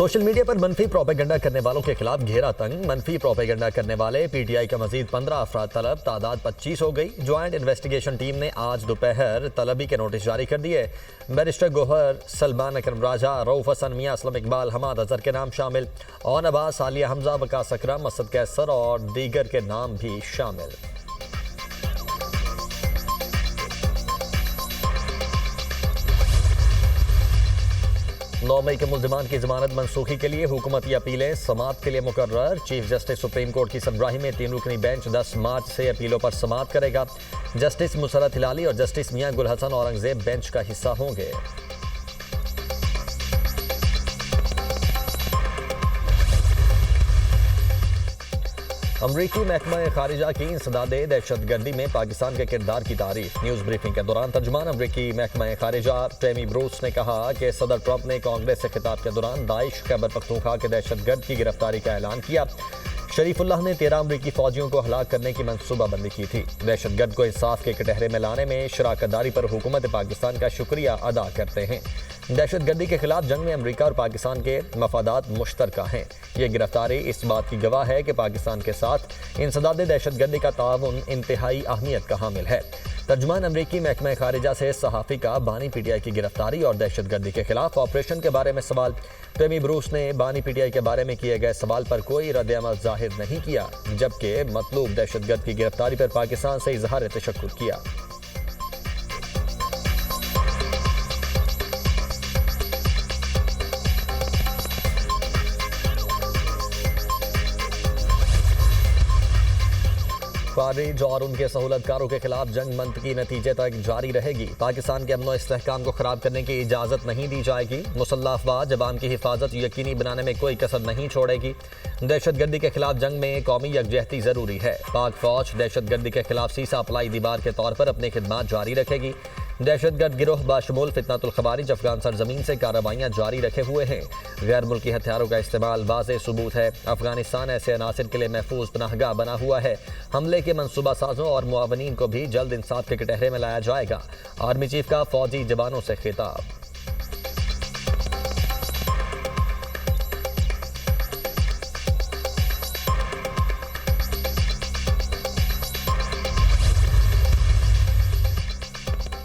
Social media पर मनफी propaganda करने वालों के खिलाफ घेरा तंग। मनफी प्रोपेगेंडा करने वाले पीटीआई का मजीद 15 अफराद तलब, तादाद 25 हो गई। ज्वाइंट इन्वेस्टिगेशन टीम ने आज दोपहर तलबी के नोटिस जारी कर दिए। बैरिस्टर गोहर, सलमान अकरम राजा, रऊफ हसन, मियां असलम इकबाल, हमाद अजहर के नाम शामिल। और अब्बास, आलिया हमजा, वकास अकरम, असद कैसर और दीगर के नाम भी शामिल। 9 मई के मुल्जिमान की जमानत मनसूखी के लिए हुकूमती अपीलें समाअत के लिए मुकर्रर। चीफ जस्टिस सुप्रीम कोर्ट की सरबराही में 3 रुकनी बेंच 10 मार्च से अपीलों पर समाअत करेगा। जस्टिस मुसरत हिलाली और जस्टिस मियां गुल हसन औरंगजेब बेंच का हिस्सा होंगे। अमरीकी महकमा खारिजा की इंसदाद दहशतगर्दी में पाकिस्तान के किरदार की तारीफ। न्यूज़ ब्रीफिंग के दौरान तर्जुमान अमरीकी महकमा खारिजा टेमी ब्रूस ने कहा कि सदर ट्रंप ने कांग्रेस से खिताब के दौरान दाइश खैबर पख्तूनख्वा के दहशतगर्द की गिरफ्तारी का ऐलान किया। शरीफुल्लाह ने 13 अमरीकी फौजियों को हलाक करने की मनसूबाबंदी की थी। दहशतगर्द को इंसाफ के कटहरे में लाने में शराकतदारी पर हुकूमत पाकिस्तान का शुक्रिया अदा करते हैं। दहशतगर्दी के खिलाफ जंग में अमरीका और पाकिस्तान के मफादात मुश्तरका हैं। ये गिरफ्तारी इस बात की गवाह है कि पाकिस्तान के साथ इंसदाद दहशतगर्दी का ताउन इंतहाई अहमियत का हामिल है। तर्जुमान अमरीकी महकमा खारिजा से सहाफ़ी का बानी पीटीआई की गिरफ्तारी और दहशतगर्दी के खिलाफ ऑपरेशन के बारे में सवाल। टेमी ब्रूस ने बानी पीटीआई के बारे में किए गए सवाल पर कोई रद्द-ए-अमल जाहिर नहीं किया, जबकि मतलूब दहशतगर्द की गिरफ्तारी पर पाकिस्तान से इजहार तशक्कुक किया। खारिज और उनके सहूलतकारों के खिलाफ जंग मंतकी नतीजे तक जारी रहेगी। पाकिस्तान के अमन इस्तेहकाम को खराब करने की इजाज़त नहीं दी जाएगी। मुसल्लह अफवाज अवाम की हिफाजत यकीनी बनाने में कोई कसर नहीं छोड़ेगी। दहशतगर्दी के खिलाफ जंग में कौमी यकजहती ज़रूरी है। पाक फौज दहशतगर्दी के खिलाफ सीसा अप्लाई दीवार के तौर पर अपनी खिदमात जारी रखेगी। दहशतगर्द गिरोह बाशमूल फितनतुल खवारिज अफगान सरजमीन से कार्रवाइयाँ जारी रखे हुए हैं। गैर मुल्की हथियारों का इस्तेमाल वाज़ेह सबूत है। अफगानिस्तान ऐसे अनासिर के लिए महफूज पनाहगाह बना हुआ है। हमले के मनसूबा साजों और मुआवनीन को भी जल्द इंसाफ के कटहरे में लाया जाएगा। आर्मी चीफ का फौजी जवानों से खिताब।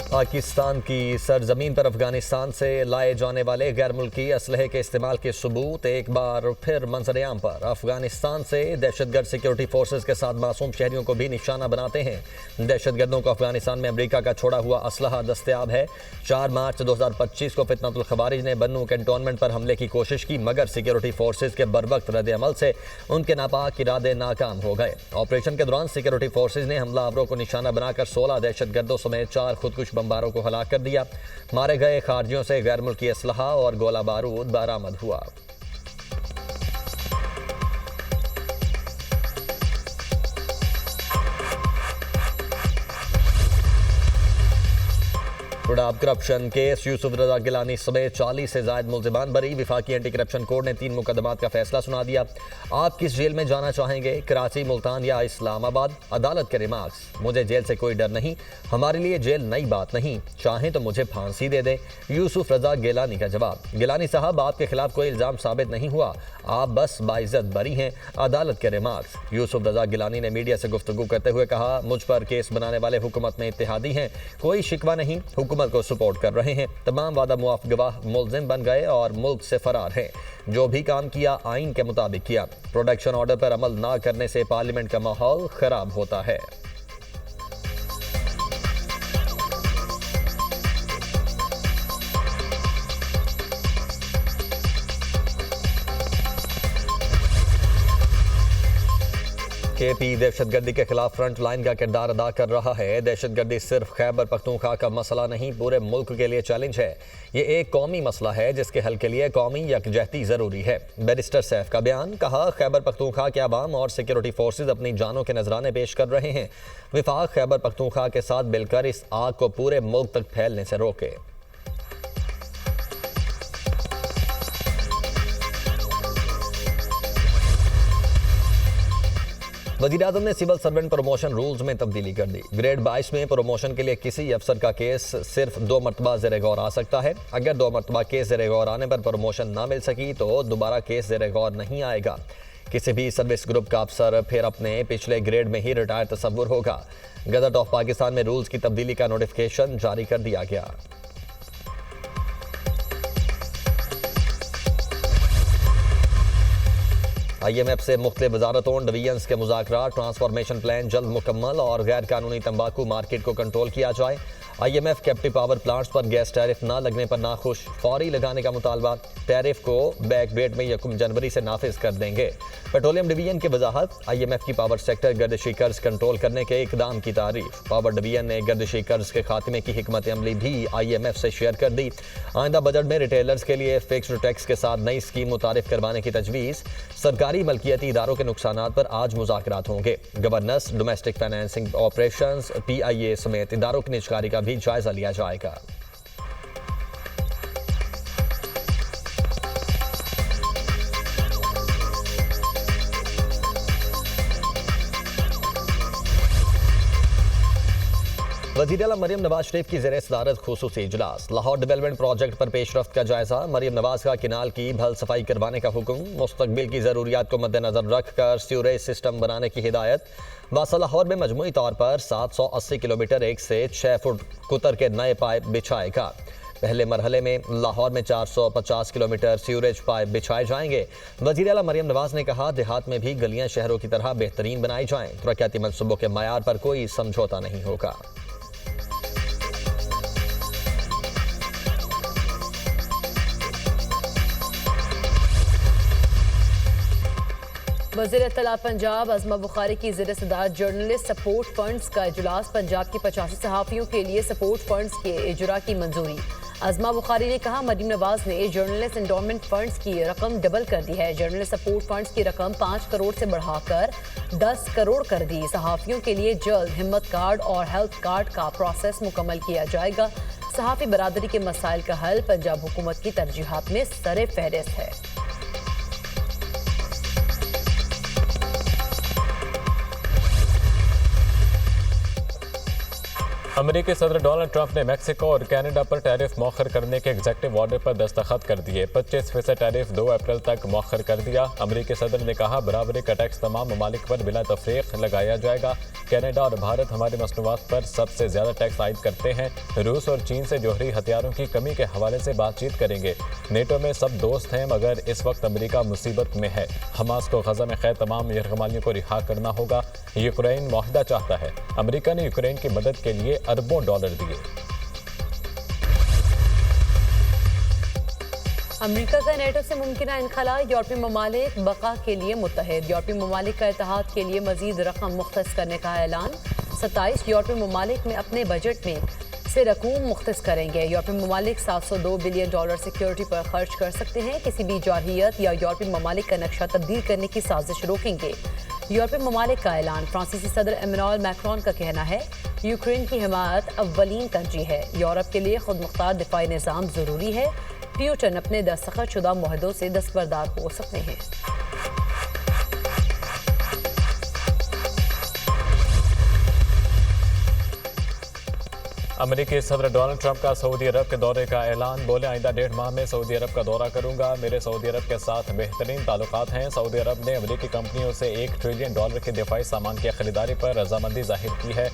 पाकिस्तान की सरजमीन पर अफगानिस्तान से लाए जाने वाले गैर मुल्की असलहे के इस्तेमाल के सबूत एक बार फिर मंजर-ए-आम पर। अफगानिस्तान से दहशतगर्द सिक्योरिटी फोर्सेज के साथ मासूम शहरियों को भी निशाना बनाते हैं। दहशतगर्दों को अफगानिस्तान में अमरीका का छोड़ा हुआ असलहा दस्तयाब है। 4 मार्च 2025 को फितनतुल खवारिज ने बन्नू कैंटोनमेंट पर हमले की कोशिश की, मगर सिक्योरिटी फोर्सेज के बरवक्त रद्द-ए-अमल से उनके नापाक इरादे नाकाम हो गए। ऑपरेशन के दौरान सिक्योरिटी फोर्सेज ने हमलावरों को निशाना बनाकर 16 दहशतगर्दों समेत 4 खुदकुश बमबारों को हलाक कर दिया। मारे गए खारजियों से गैर मुल्की असलहा और गोला बारूद बरामद हुआ। प्रोडाब करप्शन केस यूसुफ रजा गिलानी समेत 40 से ज्यादा मुल्जिमान बरी। विफाकी एंटी करप्शन कोर्ट ने 3 मुकदमात का फैसला सुना दिया। आप किस जेल में जाना चाहेंगे, कराची, मुल्तान या इस्लामाबाद? अदालत के रिमार्क्स। मुझे जेल से कोई डर नहीं, हमारे लिए जेल नई बात नहीं, चाहें तो मुझे फांसी दे दें। यूसुफ रजा गिलानी का जवाब। गिलानी साहब, आपके खिलाफ कोई इल्जाम साबित नहीं हुआ, आप बस बाइज्जत बरी हैं। अदालत के रिमार्क्स। यूसुफ रजा गिलानी ने मीडिया से गुफ्तगू करते हुए कहा, मुझ पर केस बनाने वाले हुकूमत में इत्तेहादी हैं, कोई शिकवा नहीं, हुकूमत को सपोर्ट कर रहे हैं। तमाम वादा मुआफ गवाह मुल्जिम बन गए और मुल्क से फरार हैं। जो भी काम किया आइन के मुताबिक किया। प्रोडक्शन ऑर्डर पर अमल ना करने से पार्लियामेंट का माहौल खराब होता है। केपी दहशतगर्दी के खिलाफ फ्रंट लाइन का किरदार अदा कर रहा है। दहशतगर्दी सिर्फ खैबर पख्तूनख्वा का मसला नहीं, पूरे मुल्क के लिए चैलेंज है। ये एक कौमी मसला है जिसके हल के लिए कौमी यकजहती ज़रूरी है। बैरिस्टर सैफ का बयान। कहा, खैबर पख्तूनख्वा के अवाम और सिक्योरिटी फोर्सेज अपनी जानों के नजराने पेश कर रहे हैं। विफाक खैबर पख्तूनख्वा के साथ मिलकर इस आग को पूरे मुल्क तक फैलने से रोके। वज़ीर-ए-आज़म ने सिविल सर्वेंट प्रमोशन रूल्स में तब्दीली कर दी। ग्रेड 22 में प्रमोशन के लिए किसी अफसर का केस सिर्फ 2 मरतबा ज़ेर गौर आ सकता है। अगर 2 मरतबा केस ज़ेर गौर आने पर प्रमोशन ना मिल सकी तो दोबारा केस ज़ेर गौर नहीं आएगा। किसी भी सर्विस ग्रुप का अफसर फिर अपने पिछले ग्रेड में ही रिटायर तस्वुर होगा। गज़ट ऑफ पाकिस्तान में रूल्स की तब्दीली का नोटिफिकेशन जारी कर दिया गया। IMF से मुख्तलिफ वजारतों डिवीजन्स के मुज़ाकरात, ट्रांसफॉर्मेशन प्लान जल्द मुकम्मल और गैर कानूनी तंबाकू मार्केट को कंट्रोल किया जाए। IMF कैप्टिव पावर प्लांट्स पर गैस टैरिफ ना लगने पर नाखुश, फौरी लगाने का मुतालबा। टैरिफ को बैक डेट में 1 जनवरी से नाफिज कर देंगे। पेट्रोलियम डिवीजन की वजाहत, IMF की पावर सेक्टर गर्दिशी कर्ज कंट्रोल करने के इकदाम की तारीफ। पावर डिवीजन ने गर्दिशी कर्ज के खात्मे की हिकमत अमली भी IMF से शेयर कर दी। आइंदा बजट में रिटेलर्स के लिए फिक्स्ड टैक्स के साथ नई स्कीम मुतारिफ करवाने की तजवीज़। सरकारी मलकियती इदारों के नुकसानात पर आज मुज़ाकरात होंगे। Governance, domestic financing operations, PIA समेत इदारों की निजकारी का भी जायजा लिया जाएगा। वज़ीर-ए-आला मरियम नवाज शरीफ की ज़ेर सदारत खुसूसी इजलास। लाहौर डेवलपमेंट प्रोजेक्ट पर पेशरफ्त का जायजा। मरियम नवाज का किनाल की भल सफाई करवाने का हुक्म। मुस्तकबिल की ज़रूरियात को मद्देनजर रखकर सीवरेज सिस्टम बनाने की हिदायत। वासा लाहौर में मजमूई तौर पर 780 किलोमीटर 1 से 6 फुट कुतर के नए पाइप बिछाएगा। पहले मरहले में लाहौर में 450 किलोमीटर सीवरेज पाइप बिछाए जाएंगे। वज़ीर-ए-आला मरियम नवाज ने कहा, देहात में भी गलियां शहरों की तरह बेहतरीन बनाई जाएं। तरक्याती मनसूबों के मयार पर कोई समझौता नहीं होगा। वज़ीर इत्तलाअ पंजाब अज़मा बुखारी की ज़ेर सदारत जर्नलिस्ट सपोर्ट फंड्स का इजलास। पंजाब की 85 सहाफ़ियों के लिए सपोर्ट फंड्स के इजरा की मंजूरी। अज़मा बुखारी ने कहा, मरियम नवाज ने जर्नलिस्ट एंडोमेंट फंड्स की रकम डबल कर दी है। जर्नलिस्ट सपोर्ट फंड्स की रकम 5 करोड़ से बढ़ाकर 10 करोड़ कर दी। सहाफ़ियों के लिए जल्द हिम्मत कार्ड और हेल्थ कार्ड का प्रोसेस मुकम्मल किया जाएगा। सहाफ़ी बरादरी के मसाइल का हल पंजाब हुकूमत की तरजीहात में सरे फहरिस्त है। अमेरिकी सदर डोनाल्ड ट्रंप ने मेक्सिको और कनाडा पर टैरिफ मौखर करने के एग्जेक्टिव ऑर्डर पर दस्तखत कर दिए। 25% टैरिफ 2 अप्रैल तक मौखर कर दिया। अमेरिकी सदर ने कहा, बराबरी का टैक्स तमाम ममालिक पर बिला तफरीक लगाया जाएगा। कनाडा और भारत हमारी मसनूआत पर सबसे ज्यादा टैक्स आयद करते हैं। रूस और चीन से जोहरी हथियारों की कमी के हवाले से बातचीत करेंगे। नेटो में सब दोस्त हैं, मगर इस वक्त अमेरिका मुसीबत में है। हमास को गजा में कैद तमाम यरगमालियों को रिहा करना होगा। यूक्रेन मुआहदा चाहता है। अमेरिका ने यूक्रेन की मदद के लिए अरबों डॉलर दिए। अमेरिका का नेटो से मुमकिन इनखला। यूरोपीय ममालिक बका के लिए मुत्तहिद। यूरोपीय ममालिक का इत्तेहाद के लिए मजीद रकम मुख्तस करने का ऐलान। 27 यूरोपीय ममालिक में अपने बजट में से रकूम मुख्तस करेंगे। यूरोपीय ममालिक $702 बिलियन सिक्योरिटी पर खर्च कर सकते हैं। किसी भी जारहियत या यूरोपीय ममालिक का नक्शा तब्दील करने की साजिश रोकेंगे। यूरोपीय ममालिक का ऐलान। फ्रांसीसी सदर इमैनुअल मैक्रोन का कहना है, यूक्रेन की हिमायत अव्वलीन तरजीह है। यूरोप के लिए खुद मुख्तार दिफाई निज़ाम ज़रूरी है। पुतिन अपने दस्तखत शुदा मुआहदों से दस्तबरदार हो सकते हैं। अमेरिकी सदर डोनाल्ड ट्रंप का सऊदी अरब के दौरे का ऐलान। बोले, आइंदा 1.5 माह में सऊदी अरब का दौरा करूंगा। मेरे सऊदी अरब के साथ बेहतरीन ताल्लुकात हैं। सऊदी अरब ने अमेरिकी कंपनियों से $1 ट्रिलियन के दिफाई सामान की खरीदारी पर रजामंदी जाहिर की है।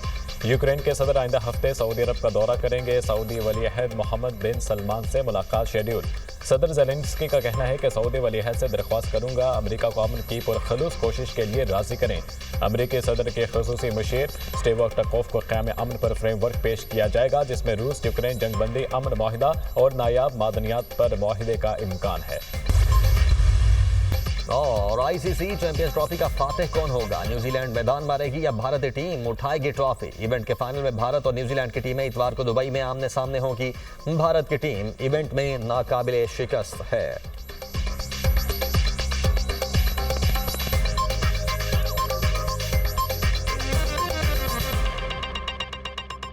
यूक्रेन के सदर आइंदा हफ्ते सऊदी अरब का दौरा करेंगे। सऊदी वली-अहद मोहम्मद बिन सलमान से मुलाकात शेड्यूल। सदर ज़ेलेंस्की का कहना है कि सऊदी वली-अहद से दरख्वास्त करूंगा, अमेरिका को अमन की पुरखलूस कोशिश के लिए राजी करें। अमेरिकी सदर के खुसूसी मुशीर स्टीव विटकोफ को क़याम अमन पर फ्रेमवर्क पेश किया जाएगा, जिसमें रूस यूक्रेन जंगबंदी, अमन मुआहिदा और नायाब मादनियात पर मुआहिदे का इम्कान है। और ICC चैंपियंस ट्रॉफी का फातिह कौन होगा? न्यूजीलैंड मैदान मारेगी या भारतीय टीम उठाएगी ट्रॉफी? इवेंट के फाइनल में भारत और न्यूजीलैंड की टीमें इतवार को दुबई में आमने सामने होंगी। भारत की टीम इवेंट में नाकाबिले शिकस्त है।